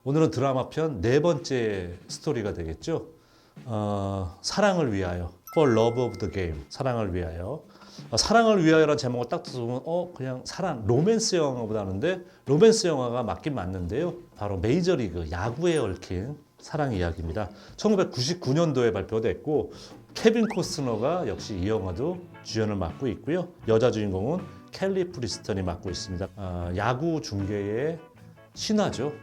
오늘은 드라마 편 네 번째 스토리가 되겠죠. 사랑을 위하여, For Love of the Game, 사랑을 위하여. 사랑을 위하여라는 제목을 딱 들어보면 그냥 사랑, 로맨스 영화보다 하는데 로맨스 영화가 맞긴 맞는데요. 바로 메이저리그 야구에 얽힌 사랑 이야기입니다. 1999년도에 발표됐고 케빈 코스너가 역시 이 영화도 주연을 맡고 있고요. 여자 주인공은 켈리 프리스턴이 맡고 있습니다. 야구 중계의 신화죠.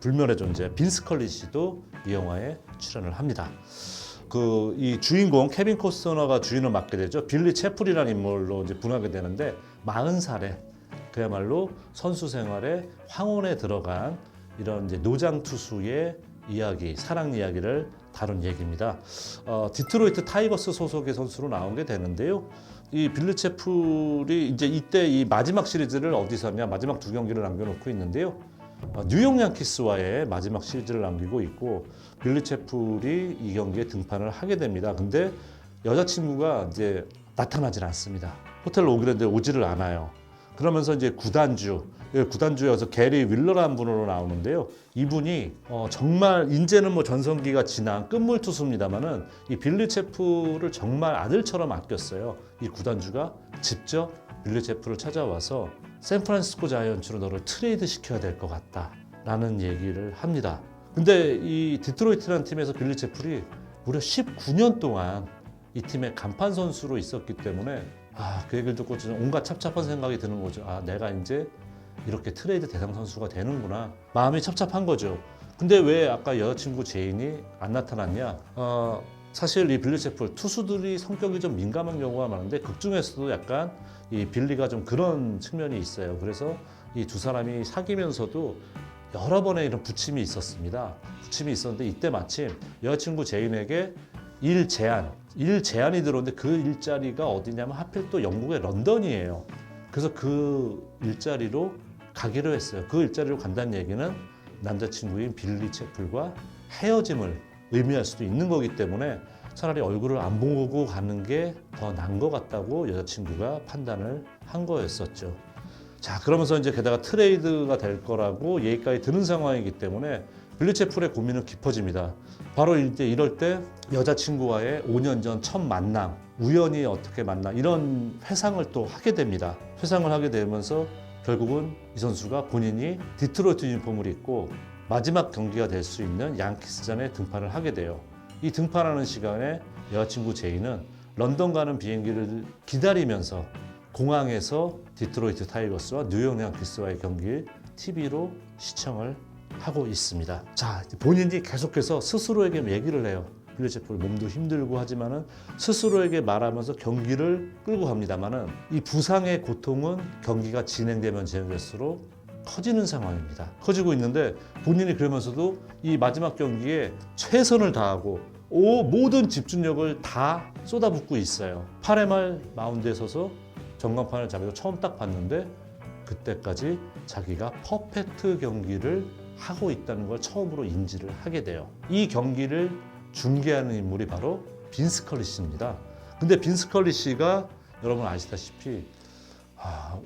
불멸의 존재 빈스 컬리시도 이 영화에 출연을 합니다. 이 주인공 케빈 코스너가 주인을 맡게 되죠. 빌리 채플이라는 인물로 이제 분하게 되는데 40살에 그야말로 선수 생활에 황혼에 들어간 이런 이제 노장 투수의 이야기, 사랑 이야기를 다룬 얘기입니다. 디트로이트 타이거스 소속의 선수로 나온 게 되는데요. 이 빌리 채플이 이제 이때 이 마지막 시리즈를 어디서 하냐, 마지막 두 경기를 남겨놓고 있는데요. 뉴욕 양키스와의 마지막 시리즈를 남기고 있고 빌리 채플이 이 경기에 등판을 하게 됩니다. 근데 여자친구가 이제 나타나질 않습니다. 호텔로 오기로 했는데 오지를 않아요. 그러면서 이제 구단주여서 게리 윌러라는 분으로 나오는데요. 이분이 정말 이제는 뭐 전성기가 지난 끝물 투수입니다만은 이 빌리 채플을 정말 아들처럼 아꼈어요. 이 구단주가 직접 빌리 채플을 찾아와서 샌프란시스코 자이언츠로 너를 트레이드 시켜야 될 것 같다라는 얘기를 합니다. 근데 이 디트로이트라는 팀에서 빌리 채플이 무려 19년 동안 이 팀의 간판 선수로 있었기 때문에 그 얘기를 듣고 온갖 착잡한 생각이 드는 거죠. 내가 이제 이렇게 트레이드 대상 선수가 되는구나. 마음이 찹찹한 거죠. 근데 왜 아까 여자친구 제인이 안 나타났냐? 사실 이 빌리 채플 투수들이 성격이 좀 민감한 경우가 많은데 극 중에서도 약간 이 빌리가 좀 그런 측면이 있어요. 그래서 이 두 사람이 사귀면서도 여러 번의 이런 부침이 있었습니다. 부침이 있었는데 이때 마침 여자친구 제인에게 일 제안이 들어오는데 그 일자리가 어디냐면 하필 또 영국의 런던이에요. 그래서 그 일자리로 가기로 했어요. 그 일자리로 간다는 얘기는 남자친구인 빌리 채플과 헤어짐을 의미할 수도 있는 거기 때문에 차라리 얼굴을 안 보고 가는 게 더 나은 것 같다고 여자친구가 판단을 한 거였었죠. 자, 그러면서 이제 게다가 트레이드가 될 거라고 얘기까지 드는 상황이기 때문에 빌리 채플의 고민은 깊어집니다. 바로 이럴 때 여자친구와의 5년 전 첫 만남, 우연히 어떻게 만나 이런 회상을 또 하게 됩니다. 회상을 하게 되면서 결국은 이 선수가 본인이 디트로이트 유니폼을 입고 마지막 경기가 될 수 있는 양키스전에 등판을 하게 돼요. 이 등판하는 시간에 여자친구 제이는 런던 가는 비행기를 기다리면서 공항에서 디트로이트 타이거스와 뉴욕 양키스와의 경기를 TV로 시청을 하고 있습니다. 자, 본인이 계속해서 스스로에게 얘기를 해요. 빌리 채플 몸도 힘들고 하지만은 스스로에게 말하면서 경기를 끌고 갑니다만은 이 부상의 고통은 경기가 진행되면 진행될수록 커지는 상황입니다. 커지고 있는데 본인이 그러면서도 이 마지막 경기에 최선을 다하고 모든 집중력을 다 쏟아붓고 있어요. 8회 말 마운드에 서서 전광판을 잡아서 처음 딱 봤는데 그때까지 자기가 퍼펙트 경기를 하고 있다는 걸 처음으로 인지를 하게 돼요. 이 경기를 중계하는 인물이 바로 빈스 컬리시입니다. 근데 빈스 컬리시가 여러분 아시다시피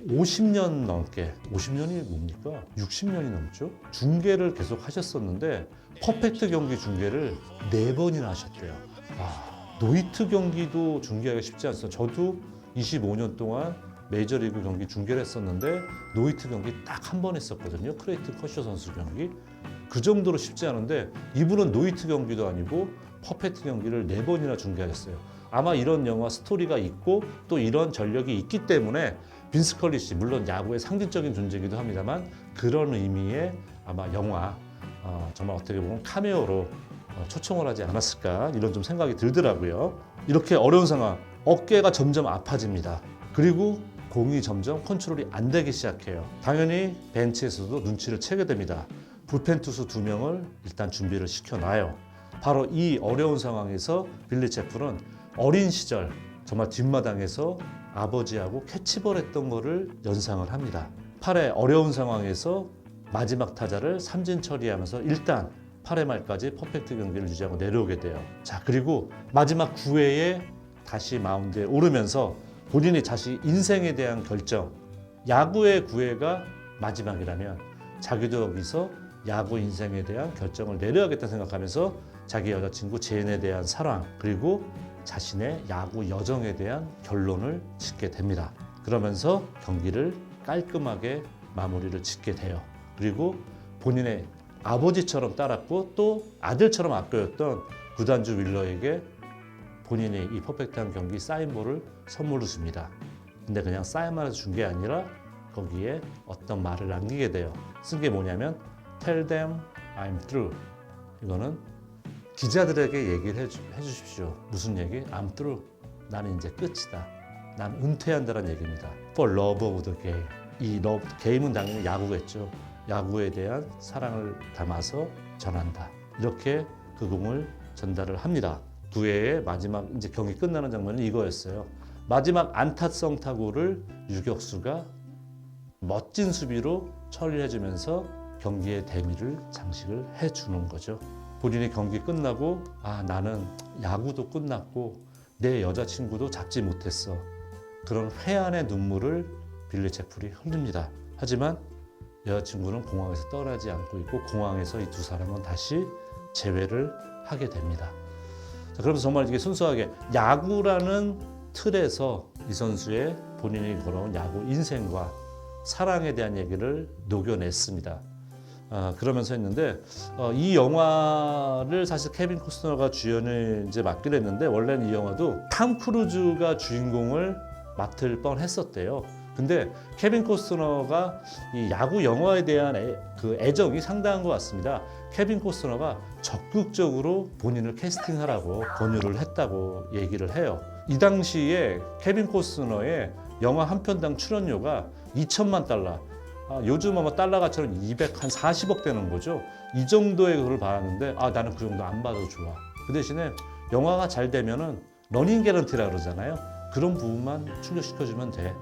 50년 넘게, 50년이 뭡니까? 60년이 넘죠? 중계를 계속 하셨었는데 퍼펙트 경기 중계를 4번이나 하셨대요. 노히트 경기도 중계하기가 쉽지 않습니다. 저도 25년 동안 메이저리그 경기 중계를 했었는데 노히트 경기 딱 한 번 했었거든요. 크레이튼 커쇼 선수 경기. 그 정도로 쉽지 않은데 이분은 노히트 경기도 아니고 퍼펙트 경기를 4번이나 중계하셨어요. 아마 이런 영화 스토리가 있고 또 이런 전력이 있기 때문에 빈스 컬리시, 물론 야구의 상징적인 존재이기도 합니다만 그런 의미의 아마 영화 정말 어떻게 보면 카메오로 초청을 하지 않았을까 이런 좀 생각이 들더라고요. 이렇게 어려운 상황, 어깨가 점점 아파집니다. 그리고 공이 점점 컨트롤이 안 되기 시작해요. 당연히 벤치에서도 눈치를 채게 됩니다. 불펜 투수 2명을 일단 준비를 시켜놔요. 바로 이 어려운 상황에서 빌리 채플은 어린 시절 정말 뒷마당에서 아버지하고 캐치볼 했던 거를 연상을 합니다. 8회 어려운 상황에서 마지막 타자를 삼진 처리하면서 일단 8회 말까지 퍼펙트 경기를 유지하고 내려오게 돼요. 자, 그리고 마지막 9회에 다시 마운드에 오르면서 본인이 자신 인생에 대한 결정, 야구의 9회가 마지막이라면 자기도 여기서 야구 인생에 대한 결정을 내려야겠다 생각하면서 자기 여자친구 제인에 대한 사랑 그리고 자신의 야구 여정에 대한 결론을 짓게 됩니다. 그러면서 경기를 깔끔하게 마무리를 짓게 돼요. 그리고 본인의 아버지처럼 따랐고 또 아들처럼 아껴였던 구단주 윌러에게 본인이 이 퍼펙트한 경기 사인볼을 선물로 줍니다. 근데 그냥 사인만 준 게 아니라 거기에 어떤 말을 남기게 돼요. 쓴 게 뭐냐면 Tell them I'm through. 이거는 기자들에게 얘기를 해주십시오. 무슨 얘기? I'm through. 나는 이제 끝이다. 난 은퇴한다는 얘기입니다. For love of the game. 이 게임은 당연히 야구겠죠. 야구에 대한 사랑을 담아서 전한다. 이렇게 그 공을 전달을 합니다. 9회의 마지막 이제 경기 끝나는 장면은 이거였어요. 마지막 안타성 타구를 유격수가 멋진 수비로 처리해주면서 경기의 대미를 장식을 해주는 거죠. 본인이 경기 끝나고 나는 야구도 끝났고 내 여자친구도 잡지 못했어. 그런 회한의 눈물을 빌리 제플이 흘립니다. 하지만 여자친구는 공항에서 떠나지 않고 있고 공항에서 이 두 사람은 다시 재회를 하게 됩니다. 자, 그러면서 정말 이게 순수하게 야구라는 틀에서 이 선수의 본인이 걸어온 야구 인생과 사랑에 대한 얘기를 녹여냈습니다. 그러면서 했는데 이 영화를 사실 케빈 코스너가 주연을 이제 맡기로 했는데 원래는 이 영화도 탐 크루즈가 주인공을 맡을 뻔했었대요. 근데 케빈 코스너가 이 야구 영화에 대한 애정이 상당한 것 같습니다. 케빈 코스너가 적극적으로 본인을 캐스팅하라고 권유를 했다고 얘기를 해요. 이 당시에 케빈 코스너의 영화 한 편당 출연료가 2천만 달러. 요즘 아마 달러 가치로 240억 되는 거죠. 이 정도의 그걸 받았는데 나는 그 정도 안 받아도 좋아. 그 대신에 영화가 잘 되면은 러닝 개런티라 그러잖아요. 그런 부분만 충족시켜주면 돼.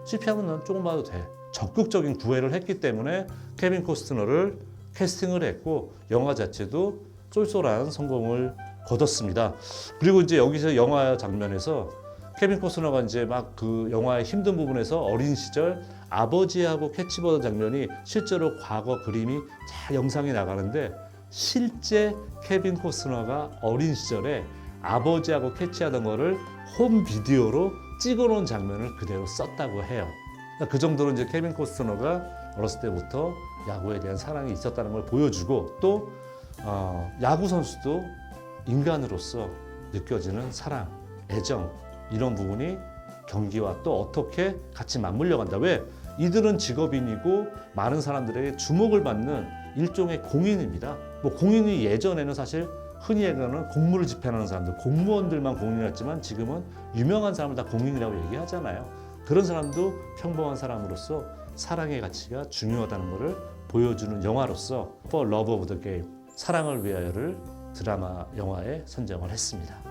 실패하면 난 조금 봐도 돼. 적극적인 구애를 했기 때문에 케빈 코스너를 캐스팅을 했고 영화 자체도 쏠쏠한 성공을 거뒀습니다. 그리고 이제 여기서 영화 장면에서 케빈 코스너가 이제 막 그 영화의 힘든 부분에서 어린 시절 아버지하고 캐치보던 장면이 실제로 과거 그림이 잘 영상이 나가는데 실제 케빈 코스너가 어린 시절에 아버지하고 캐치하던 거를 홈 비디오로 찍어놓은 장면을 그대로 썼다고 해요. 그 정도로 이제 케빈 코스너가 어렸을 때부터 야구에 대한 사랑이 있었다는 걸 보여주고 또 야구 선수도 인간으로서 느껴지는 사랑, 애정 이런 부분이 경기와 또 어떻게 같이 맞물려 간다. 왜? 이들은 직업인이고 많은 사람들에게 주목을 받는 일종의 공인입니다. 뭐 공인이 예전에는 사실 흔히 얘기하는 공무를 집행하는 사람들, 공무원들만 공인이었지만 지금은 유명한 사람을 다 공인이라고 얘기하잖아요. 그런 사람도 평범한 사람으로서 사랑의 가치가 중요하다는 것을 보여주는 영화로서 For Love of the Game, 사랑을 위하여를 드라마 영화에 선정을 했습니다.